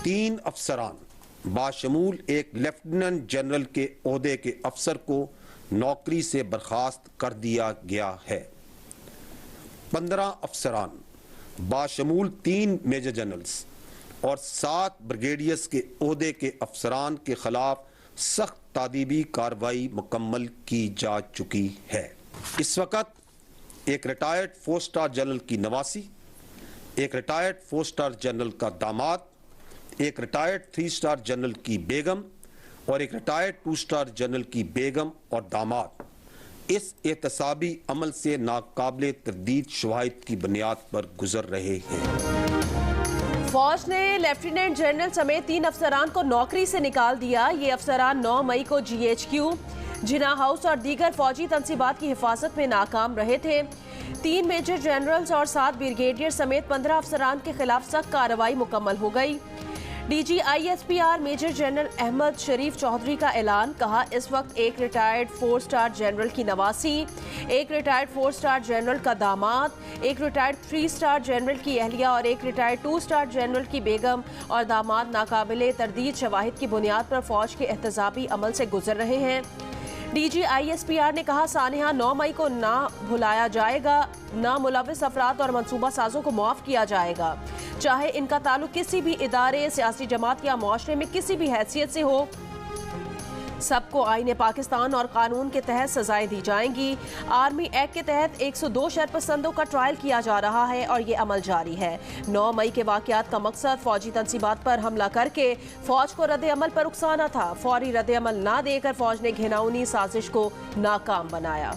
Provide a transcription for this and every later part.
3 अफसरान बाशमूल एक lieutenant general के ओहदे के अफसर को नौकरी से बर्खास्त कर दिया गया है। 15 अफसरान बाशमूल 3 मेजर जनरल्स और 7 ब्रिगेडियर्स के ओहदे के अफसरान के खिलाफ सख्त तादीबी कार्रवाई मुकम्मल की जा चुकी है। इस वक्त एक रिटायर्ड 4 स्टार जनरल की नवासी, एक रिटायर्ड 4 स्टार जनरल का दामाद, एक रिटायर्ड 3 स्टार जनरल की बेगम और एक रिटायर्ड 2 स्टार जनरल की बेगम और दामाद इस एहतसाबी अमल से नाकाबिले तरदीद शवाहिद की बुनियाद पर गुजर रहे हैं। फौज ने लेफ्टिनेंट जनरल समेत 3 अफसरान को नौकरी से निकाल दिया। ये अफसरान 9 मई को GHQ, जिना हाउस और दीगर फौजी तनसीबात की हिफाजत में नाकाम रहे थे। 3 मेजर जनरल्स और 7 ब्रिगेडियर समेत 15 अफसरान के खिलाफ सख्त कार्रवाई मुकम्मल हो गई। DG ISPR major general Ahmed Sharif Chaudhry का ऐलान, कहा इस वक्त एक रिटायर्ड 4 स्टार जनरल की नवासी, एक रिटायर्ड 4 स्टार जनरल का दामाद, एक रिटायर्ड 3 स्टार जनरल की अहलिया और एक रिटायर्ड 2 स्टार जनरल की बेगम और दामाद नाकाबिले तरदीद शवाहिद की बुनियाद पर फौज के एहतसाबी अमल से गुजर रहे हैं। DG ISPR ने कहा सानिया 9 मई को ना भुलाया जाएगा, ना मुलविस अफराद और मनसूबा साजों को मुआफ किया जाएगा, चाहे इनका ताल्लुक किसी भी इदारे, सियासी जमात या मुआशरे में किसी भी हैसियत से हो। सबको आईने पाकिस्तान और कानून के तहत सजाएं दी जाएंगी। आर्मी एक्ट के तहत 102 शरपसंदों का ट्रायल किया जा रहा है और ये अमल जारी है। 9 मई के वाकयात का मकसद फौजी तनसीबात पर हमला करके फौज को रद्द अमल पर उकसाना था। फौरी रद्द अमल ना देकर फौज ने घिनौनी साजिश को नाकाम बनाया।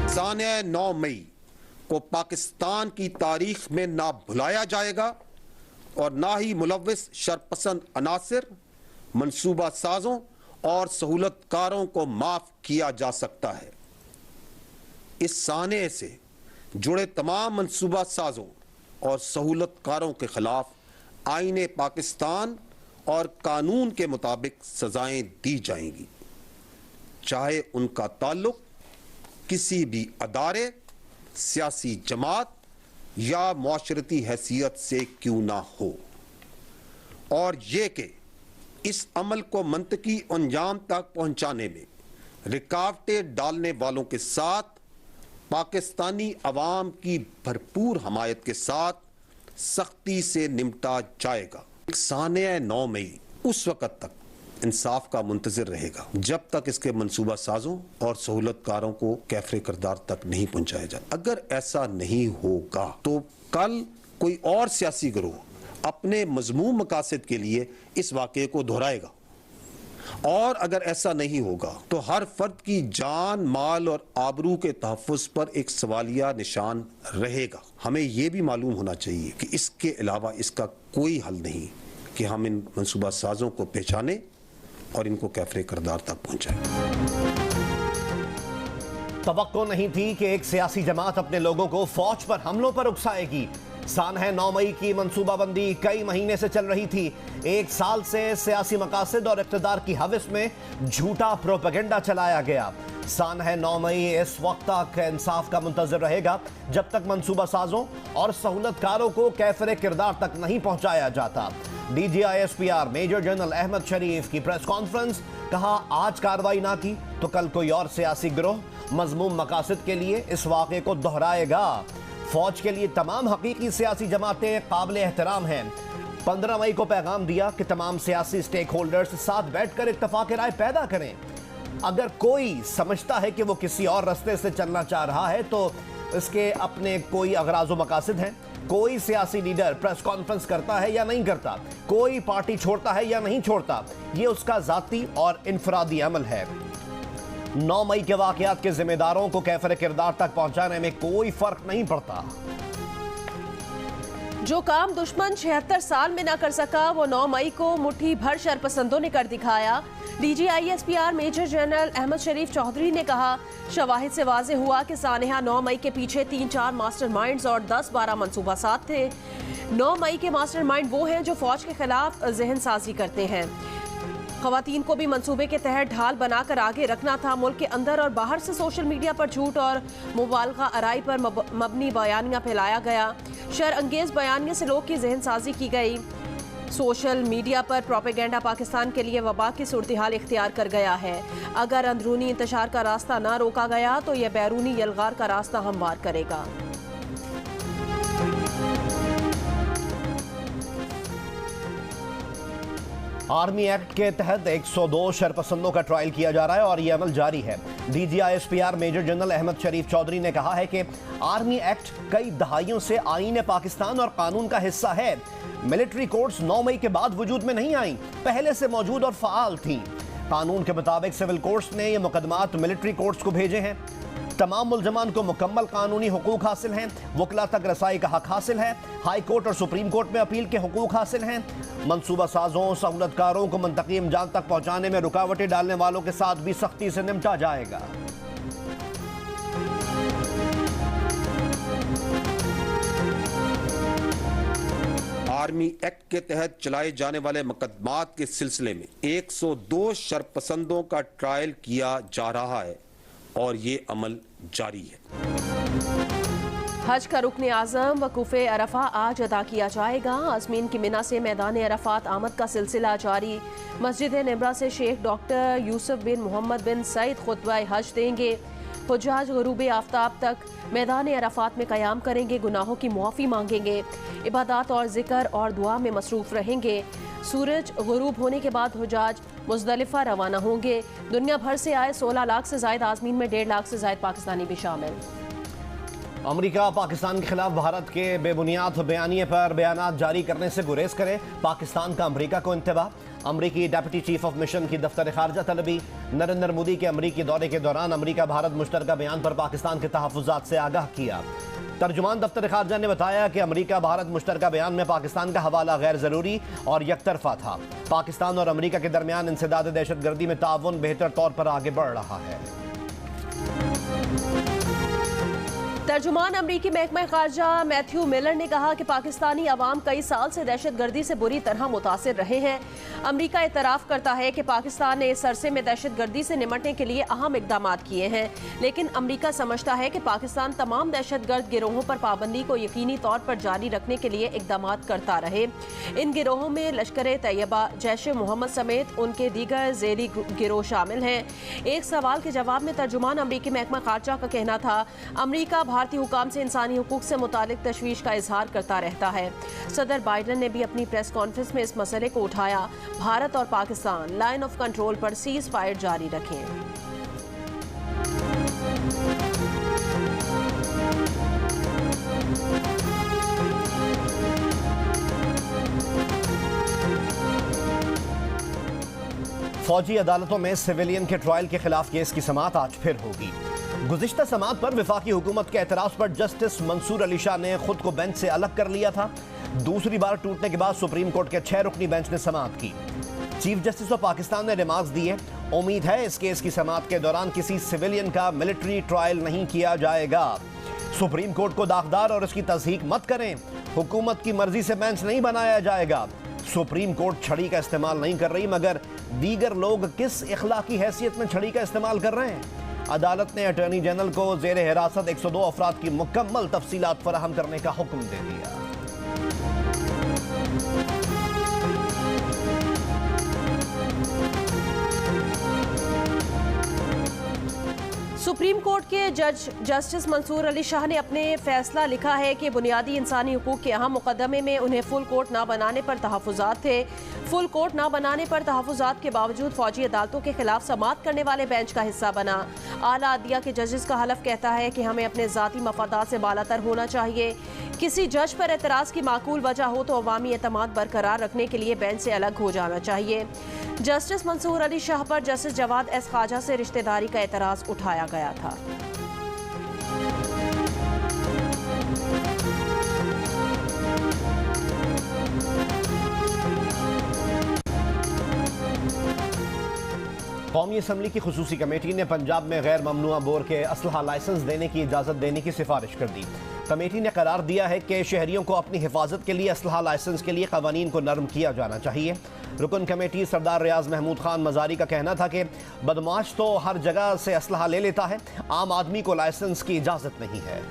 सानिया 9 मई को पाकिस्तान की तारीख में ना भुलाया जाएगा और ना ही मुलव्विस शरपसंद अनासिर, मनसूबा साजों और सहूलतकारों को माफ किया जा सकता है। इस साने से जुड़े तमाम मनसूबा साजों और सहूलतकारों के खिलाफ आईने पाकिस्तान और कानून के मुताबिक सजाएं दी जाएंगी, चाहे उनका ताल्लुक किसी भी अदारे, सियासी जमात या मुआशरती हैसियत से क्यों ना हो, और ये कि इस अमल को मंतकी अंजाम तक पहुंचाने में रुकावटें डालने वालों के साथ पाकिस्तानी अवाम की भरपूर हमायत के साथ सख्ती से निपटा जाएगा। सानिया 9 मई उस वक़्त तक इंसाफ का मुंतज़िर रहेगा जब तक इसके मंसूबा साजों और सहूलतकारों को कैफरे किरदार तक नहीं पहुंचाया जाए। अगर ऐसा नहीं होगा तो कल कोई और सियासी गिरोह अपने मजमूम मकासद के लिए इस वाक़े को दोहराएगा, और अगर ऐसा नहीं होगा तो हर फर्द की जान, माल और आबरू के तहफ़्फ़ुज़ पर एक सवालिया निशान रहेगा। हमें यह भी मालूम होना चाहिए कि इसके अलावा इसका कोई हल नहीं कि हम इन मंसूबा साजों को पहचाने और इनको कैफरे किरदार तक पहुंचाएं। तवक्को नहीं थी कि एक सियासी जमात अपने लोगों को फौज पर हमलों पर उकसाएगी। सानह 9 मई की मनसूबाबंदी कई महीने से चल रही थी। 1 साल से सियासी मकासद और इक़्तिदार की हवस में झूठा प्रोपेगेंडा चलाया गया। सानह 9 मई इस वक्त तक इंसाफ का मुंतज़िर रहेगा जब तक मंसूबा साजों और सहूलतकारों को कैफरे किरदार तक नहीं पहुंचाया जाता। DG ISPR major general Ahmed Sharif की प्रेस कॉन्फ्रेंस, कहा आज कार्रवाई ना की तो कल कोई और सियासी गिरोह मजमूम मकासद के लिए इस वाक़े को दोहराएगा। फौज के लिए तमाम हकीकी सियासी जमातें काबिल एहतराम हैं। 15 मई को पैगाम दिया कि तमाम सियासी स्टेक होल्डर्स साथ बैठकर इत्तफाक राय पैदा करें। अगर कोई समझता है कि वो किसी और रास्ते से चलना चाह रहा है तो इसके अपने कोई अगराज़ व मकासद हैं। कोई सियासी लीडर प्रेस कॉन्फ्रेंस करता है या नहीं करता, कोई पार्टी छोड़ता है या नहीं छोड़ता, ये उसका जाती और इनफरादी अमल है। 9 मई के वाकयात के जिम्मेदारों को कैफरे किरदार तक पहुंचाने में कोई फर्क नहीं पड़ता। जो काम दुश्मन 76 साल में ना कर सका वो 9 मई को मुट्ठी भर शरपसंदों ने कर दिखाया। DG ISPR major general Ahmed Sharif Chaudhry ने कहा शवाहिद से वाज़ेह हुआ कि सानिया 9 मई के पीछे 3-4 मास्टरमाइंड्स और 10-12 मंसूबा साथ थे। 9 मई के मास्टरमाइंड वो हैं जो फौज के खिलाफ जहन साजी करते हैं। खवातीन को भी मंसूबे के तहत ढाल बनाकर आगे रखना था। मुल्क के अंदर और बाहर से सोशल मीडिया पर झूठ और मुबालगा आराई पर मबनी बयानियां फैलाया गया। शर अंगेज बयानियों से लोग की जहन साजी की गई। सोशल मीडिया पर प्रोपेगेंडा पाकिस्तान के लिए वबा की सूरत-ए-हाल इख्तियार कर गया है। अगर अंदरूनी इंतशार का रास्ता ना रोका गया तो यह बैरूनी यलगार का रास्ता हमवार करेगा। आर्मी एक्ट के तहत 102 शरपसंदों का ट्रायल किया जा रहा है और यह अमल जारी है। DGISPR major general Ahmed Sharif Chaudhry ने कहा है कि आर्मी एक्ट कई दहाइयों से आईन पाकिस्तान और कानून का हिस्सा है। मिलिट्री कोर्ट्स 9 मई के बाद वजूद में नहीं आई, पहले से मौजूद और फाल थी। कानून के मुताबिक सिविल कोर्ट्स ने ये मुकदमात मिलिट्री कोर्ट्स को भेजे हैं। तमाम मुलजमान को मुकम्मल कानूनी हुकूक हासिल हैं। वकला तक रसाई का हक हासिल है। हाई कोर्ट और सुप्रीम कोर्ट में अपील के हुकूक हासिल हैं। मनसूबा साजों सहूलतकारों को मुंतकी अंजाम तक पहुंचाने में रुकावटें डालने वालों के साथ भी सख्ती से निपटा जाएगा। आर्मी एक्ट के तहत चलाए जाने वाले मुकदमात के सिलसिले में 102 शरपसंदों का ट्रायल किया जा रहा है और ये अमल जारी है। हज का रुकन आज़म वकूफ़े अरफा आज अदा किया जाएगा। आज़मीन की मिना से मैदान अरफात आमद का सिलसिला जारी। मस्जिद निमरा से शेख डॉक्टर यूसुफ बिन मोहम्मद बिन सईद खुतबा हज देंगे। हुज्जाज गुरूब आफ्ताब तक मैदान अरफात में क़याम करेंगे, गुनाहों की मुआफ़ी मांगेंगे, इबादत और ज़िक्र और दुआ में मसरूफ़ रहेंगे। सूरज गुरूब होने के बाद हुज्जाज मुज़दलिफ़ा रवाना होंगे। दुनिया भर से आए 16 लाख से ज़ायद आज़मीन में 1.5 लाख से ज़ायद पाकिस्तानी भी शामिल। अमेरिका पाकिस्तान के खिलाफ भारत के बेबुनियाद बयानिए पर बयानात जारी करने से गुरेज करे। पाकिस्तान का अमेरिका को इंतबा। अमेरिकी डिप्टी चीफ ऑफ मिशन की दफ्तर खारजा तलबी। नरेंद्र मोदी के अमेरिकी दौरे के दौरान अमेरिका भारत मुश्तरका बयान पर पाकिस्तान के तहफ़्फ़ुज़ात से आगाह किया। तर्जुमान दफ्तर खारजा ने बताया कि अमेरिका भारत मुश्तरका बयान में पाकिस्तान का हवाला गैर ज़रूरी और यकतरफा था। पाकिस्तान और अमेरिका के दरमियान इंसदाद दहशतगर्दी में ताउन बेहतर तौर पर आगे बढ़ रहा है। तर्जुमान अमरीकी महकमा खारजा मैथ्यू मिलर ने कहा कि पाकिस्तानी अवाम कई साल से दहशतगर्दी से बुरी तरह मुतासिर रहे हैं। अमरीका एतराफ़ करता है कि पाकिस्तान ने इस अरसे में दहशतगर्दी से निपटने के लिए अहम इकदाम किए हैं, लेकिन अमरीका समझता है कि पाकिस्तान तमाम दहशतगर्द गिरोहों पर पाबंदी को यकीनी तौर पर जारी रखने के लिए इकदाम करता रहे। इन गिरोहों में लश्कर तैयबा, जैश मोहम्मद समेत उनके दीगर ज़ेरी गिरोह शामिल हैं। एक सवाल के जवाब में तर्जुमान अमरीकी महकमा खारजा का कहना था, अमरीका भारतीय हुकाम से इंसानी हुकूक से मुतालिक तशवीश का इजहार करता रहता है। सदर बाइडन ने भी अपनी प्रेस कॉन्फ्रेंस में इस मसले को उठाया। भारत और पाकिस्तान लाइन ऑफ कंट्रोल पर सीज फायर जारी रखें। फौजी अदालतों में सिविलियन के ट्रायल के खिलाफ केस की समाअत आज फिर होगी। गुज़िश्ता समाअत पर वफाकी हुकूमत के एतराज़ पर जस्टिस मंसूर अली शाह ने खुद को बेंच से अलग कर लिया था। दूसरी बार टूटने के बाद सुप्रीम कोर्ट के 6 रुकनी बेंच ने समाअत की। चीफ जस्टिस ऑफ पाकिस्तान ने रिमार्क्स दिए। उम्मीद है इस केस की समाअत के दौरान किसी सिविलियन का मिलिट्री ट्रायल नहीं किया जाएगा। सुप्रीम कोर्ट को दागदार और इसकी तस्दीक मत करें। हुकूमत की मर्जी से बेंच नहीं बनाया जाएगा। सुप्रीम कोर्ट छड़ी का इस्तेमाल नहीं कर रही, मगर दीगर लोग किस इखलाकी हैसियत में छड़ी का इस्तेमाल कर रहे हैं। अदालत ने अटॉर्नी जनरल को जेर हिरासत 102 अफराद की मुकम्मल तफसीलात फराहम करने का हुक्म दे दिया। सुप्रीम कोर्ट के जज जस्टिस मंसूर अली शाह ने अपने फैसला लिखा है कि बुनियादी इंसानी हुकूक के अहम मुकदमे में उन्हें फुल कोर्ट ना बनाने पर तहफ़्फ़ुज़ात थे। फुल कोर्ट ना बनाने पर तहफ़्फ़ुज़ात के बावजूद फौजी अदालतों के खिलाफ समाअत करने वाले बेंच का हिस्सा बना। आला अदलिया के जजेस का हलफ कहता है कि हमें अपने ज़ाती मफादात से बालातर होना चाहिए। किसी जज पर एतराज़ की माकूल वजह हो तो अवामी एतमाद बरकरार रखने के लिए बेंच से अलग हो जाना चाहिए। जस्टिस मंसूर अली शाह पर जस्टिस जवाद एस ख्वाजा से रिश्तेदारी का एतराज़ उठाया गया था। कौमी असम्बली की खुसूसी कमेटी ने पंजाब में गैर ममनुआ बोर के असलहा लाइसेंस देने की इजाज़त देने की सिफारिश कर दी। कमेटी ने करार दिया है कि शहरियों को अपनी हिफाजत के लिए असलहा लाइसेंस के लिए कवानीन को नरम किया जाना चाहिए। रुकन कमेटी सरदार रियाज महमूद खान मजारी का कहना था कि बदमाश तो हर जगह से असलहा ले लेता है, आम आदमी को लाइसेंस की इजाजत नहीं है।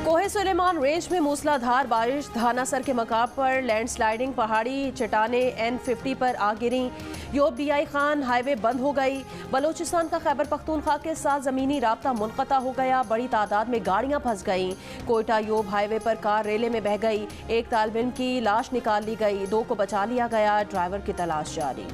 कोहे सुलेमान रेंज में मूसलाधार बारिश, धानासर के मकाम पर लैंडस्लाइडिंग, पहाड़ी चट्टाने N50 पर आ गिरी। योब BI खान हाईवे बंद हो गई। बलोचिस्तान का खैबर पख्तूनख्वा के साथ ज़मीनी राब्ता मुनक़ता हो गया। बड़ी तादाद में गाड़ियां फंस गईं। कोयटा योब हाईवे पर कार रेले में बह गई। एक तालिब इल्म की लाश निकाल ली गई, 2 को बचा लिया गया। ड्राइवर की तलाश जारी।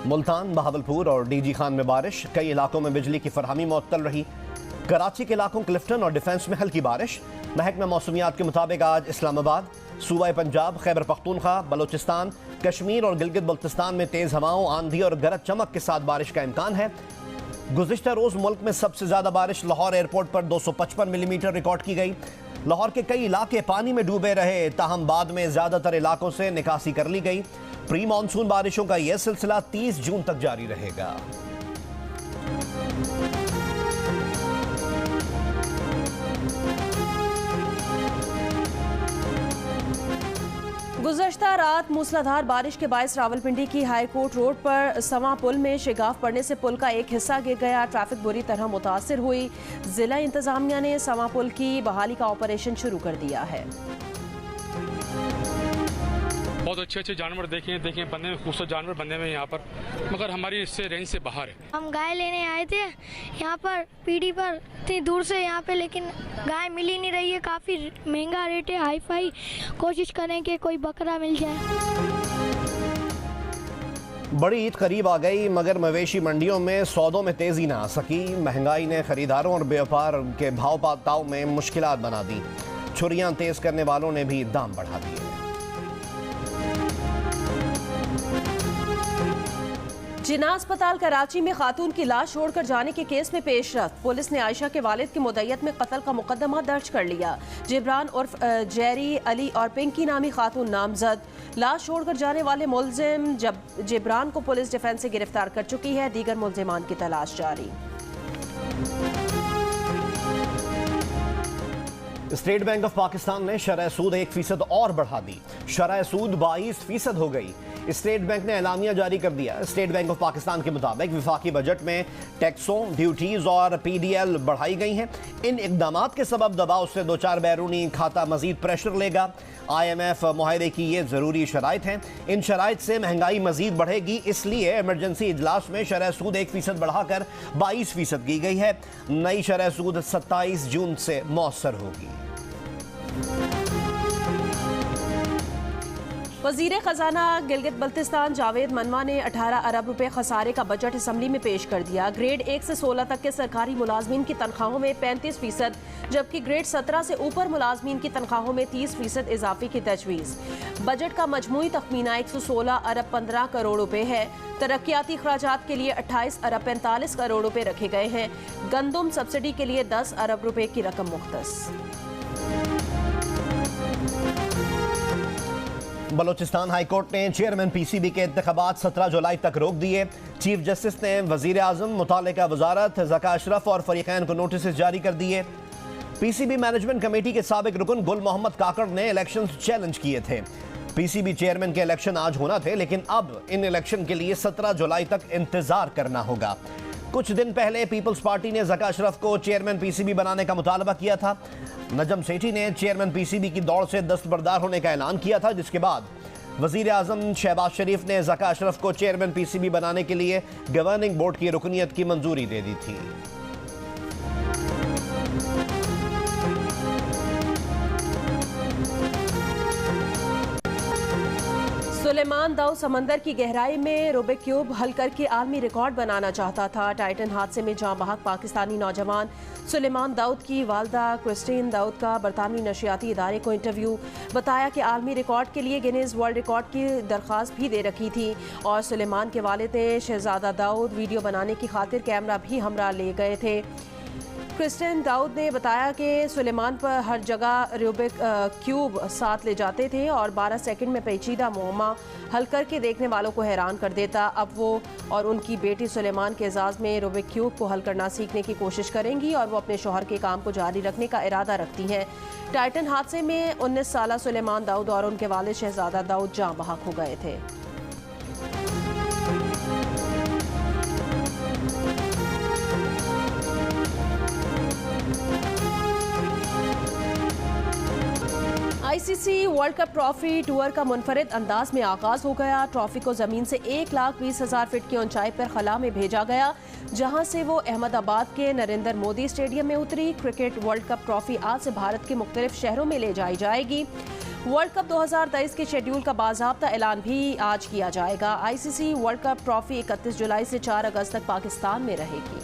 मुल्तान, बहावलपुर और DG खान में बारिश, कई इलाकों में बिजली की फरहमी मुअत्तल रही। कराची के इलाकों क्लिफ्टन और डिफेंस में हल्की बारिश। महकमा मौसमियात के मुताबिक आज इस्लामाबाद, सूबा पंजाब, खैबर पख्तूनख्वा, बलोचिस्तान, कश्मीर और गिलगित बल्तिस्तान में तेज हवाओं, आंधी और गरज चमक के साथ बारिश का इम्कान है। गुज़िश्ता रोज मुल्क में सबसे ज्यादा बारिश लाहौर एयरपोर्ट पर 255 मिलीमीटर रिकॉर्ड की गई। लाहौर के कई इलाके पानी में डूबे रहे, ताहम बाद में ज्यादातर इलाकों से निकासी कर ली गई। प्री मानसून बारिशों का यह सिलसिला 30 जून तक जारी रहेगा। गुज़श्ता रात मूसलाधार बारिश के बायस रावलपिंडी की हाईकोर्ट रोड पर सवा पुल में शिगाफ पड़ने से पुल का एक हिस्सा गिर गया। ट्रैफिक बुरी तरह मुतासिर हुई। जिला इंतजामिया ने सवा पुल की बहाली का ऑपरेशन शुरू कर दिया है। बहुत अच्छे जानवर देखे बनने में, खूबसूरत जानवर बनने में यहाँ पर, मगर हमारी इससे रेंज से बाहर है। हम गाय लेने आए थे यहाँ पर पीढ़ी पर, इतनी दूर से यहाँ पे, लेकिन गाय मिल ही नहीं रही है। काफ़ी महंगा रेट है, हाई फाई। कोशिश करें कि कोई बकरा मिल जाए। बड़ी ईद करीब आ गई, मगर मवेशी मंडियों में सौदों में तेजी ना आ सकी। महंगाई ने खरीदारों और व्यापार के भाव पाताव में मुश्किलात बना दी। छुरियां तेज करने वालों ने भी दाम बढ़ा दिए। जिन्ना अस्पताल कराची में खातून की लाश छोड़कर जाने के केस में पेशरफ्त। पुलिस ने आयशा के वालिद की मुद्दत में कत्ल का मुकदमा दर्ज कर लिया। जिब्रान उर्फ जेरी अली और पिंकी नामी खातून नामजद। लाश छोड़कर जाने वाले मुलजिम जिब्रान को पुलिस डिफेंस से गिरफ्तार कर चुकी है। दीगर मुलजिमान की तलाश जारी। स्टेट बैंक ऑफ पाकिस्तान ने शरह सूद 1% और बढ़ा दी। शरह सूद 22% हो गई। स्टेट बैंक ने एलानिया जारी कर दिया। स्टेट बैंक ऑफ पाकिस्तान के मुताबिक विफाकी बजट में टैक्सों, ड्यूटीज और PDL बढ़ाई गई हैं। इन इकदामात के सबब दबाव से दो चार बैरूनी खाता मजीद प्रेशर लेगा। IMF मुआहदे की ये ज़रूरी शराइत हैं। इन शराइत से महंगाई मजीद बढ़ेगी, इसलिए इमरजेंसी इजलास में शरह सूद 1% बढ़ाकर 22% की गई है। नई शरह सूद 27 जून से मौसर होगी। वज़ीर ख़जाना गिलगित बल्तिस्तान जावेद मनवा ने 18 अरब रुपए खसारे का बजट असम्बली में पेश कर दिया। ग्रेड 1 से 16 तक के सरकारी मुलाजमीन की तनख्वाहों में 35%, जबकि ग्रेड 17 से ऊपर मुलाजमीन की तनख्वाहों में 30% इजाफे की तजवीज़। बजट का मजमूई तखमीना 116 अरब 15 करोड़ रुपए है। तरक्याती अखराजात के लिए 28 अरब 45 करोड़ रुपए रखे गए हैं। गंदम सब्सिडी के लिए 10 अरब रुपए की रकम मुख्तस। बलोचिस्तान हाईकोर्ट ने चेयरमैन PCB के इंतखाबात 17 जुलाई तक रोक दिए। चीफ जस्टिस ने वजीर आजम, मुतालिका वजारत, ज़का अशरफ और फरीकैन को नोटिस जारी कर दिए। PCB मैनेजमेंट कमेटी के साबिक रुकन गुल मोहम्मद काकड़ ने इलेक्शन चैलेंज किए थे। PCB चेयरमैन के इलेक्शन आज होना थे, लेकिन अब इन इलेक्शन के लिए 17 जुलाई तक इंतजार करना होगा। कुछ दिन पहले पीपल्स पार्टी ने ज़का अशरफ को चेयरमैन PCB बनाने का मुतालबा किया था। नजम सेठी ने चेयरमैन PCB की दौड़ से दस्तबरदार होने का ऐलान किया था, जिसके बाद वजीर आजम शहबाज शरीफ ने ज़का अशरफ को चेयरमैन PCB बनाने के लिए गवर्निंग बोर्ड की रुकनियत की मंजूरी दे दी थी। सुलेमान दाऊद समंदर की गहराई में रूबिक क्यूब हल करके आलमी रिकॉर्ड बनाना चाहता था। टाइटन हादसे में जाँ बहक पाकिस्तानी नौजवान सुलेमान दाऊद की वालदा क्रिस्टीन दाऊद का बरतानवी नशियाती इदारे को इंटरव्यू। बताया कि आलमी रिकॉर्ड के लिए गिनीज वर्ल्ड रिकॉर्ड की दरख्वास्त भी दे रखी थी और सुलेमान के वालिद ने शहजादा दाऊद वीडियो बनाने की खातिर कैमरा भी हमरा ले गए थे। क्रिस्टियन दाऊद ने बताया कि सुलेमान पर हर जगह रूबिक क्यूब साथ ले जाते थे और 12 सेकंड में पेचीदा मुअम्मा हल करके देखने वालों को हैरान कर देता। अब वो और उनकी बेटी सुलेमान के एजाज़ में रूबिक क्यूब को हल करना सीखने की कोशिश करेंगी और वो अपने शौहर के काम को जारी रखने का इरादा रखती हैं। टाइटन हादसे में 19 साला सुलेमान दाऊद और उनके वालिद शहजादा दाऊद जाँ बहक हो गए थे। ICC world cup trophy tour का मुनफरिद अंदाज में आगाज हो गया। ट्रॉफी को जमीन से 1,20,000 फीट की ऊंचाई पर खला में भेजा गया, जहां से वो अहमदाबाद के नरेंद्र मोदी स्टेडियम में उतरी। क्रिकेट वर्ल्ड कप ट्रॉफी आज से भारत के मुख्तलिफ शहरों में ले जाई जाएगी। वर्ल्ड कप 2023 के शेड्यूल का बाज़ाब्ता ऐलान भी आज किया जाएगा। आईसीसी वर्ल्ड कप ट्रॉफी 31 जुलाई से 4 अगस्त तक पाकिस्तान में रहेगी।